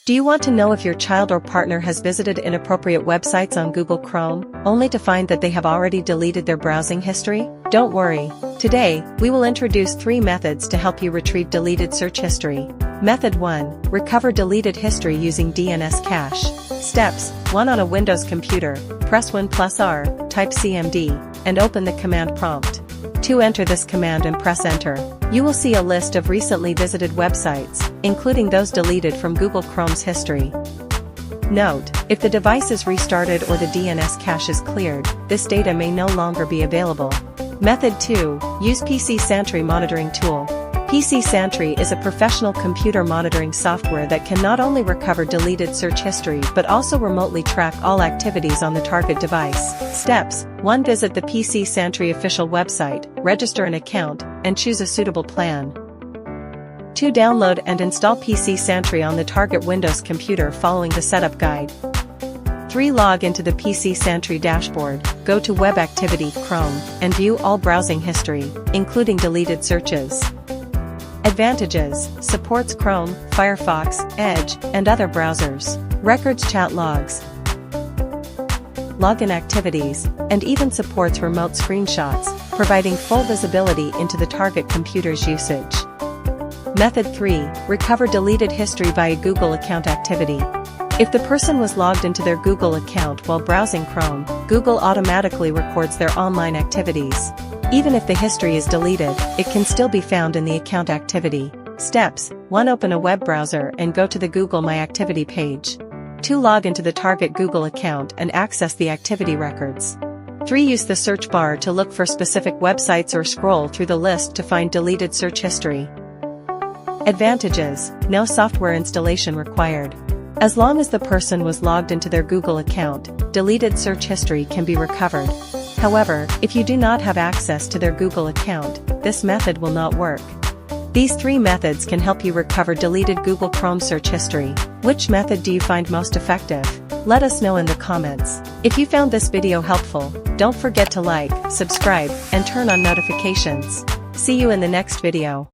Do you want to know if your child or partner has visited inappropriate websites on Google Chrome, only to find that they have already deleted their browsing history? Don't worry. Today, we will introduce 3 methods to help you retrieve deleted search history. Method 1. Recover deleted history using DNS cache. Steps: 1. On a Windows computer, press Win+R, type CMD, and open the command prompt. 2. Enter this command and press enter. You will see a list of recently visited websites, including those deleted from Google Chrome's history. Note: if the device is restarted or the DNS cache is cleared, this data may no longer be available. Method 2. Use PC Sentry monitoring tool. PC Sentry is a professional computer monitoring software that can not only recover deleted search history but also remotely track all activities on the target device. Steps: 1. Visit the PC Sentry official website, register an account, and choose a suitable plan. 2. Download and install PC Sentry on the target Windows computer following the setup guide. 3. Log into the PC Sentry dashboard, go to Web Activity, Chrome, and view all browsing history, including deleted searches. Advantages: supports Chrome, Firefox, Edge, and other browsers. Records chat logs, login activities, and even supports remote screenshots, providing full visibility into the target computer's usage. Method 3. Recover deleted history via Google account activity. If the person was logged into their Google account while browsing Chrome, Google automatically records their online activities. Even if the history is deleted, it can still be found in the account activity. Steps: 1. Open a web browser and go to the Google My Activity page. 2. Log into the target Google account and access the activity records. 3. Use the search bar to look for specific websites or scroll through the list to find deleted search history. Advantages: no software installation required. As long as the person was logged into their Google account, deleted search history can be recovered. However, if you do not have access to their Google account, this method will not work. These 3 methods can help you recover deleted Google Chrome search history. Which method do you find most effective? Let us know in the comments. If you found this video helpful, don't forget to like, subscribe, and turn on notifications. See you in the next video.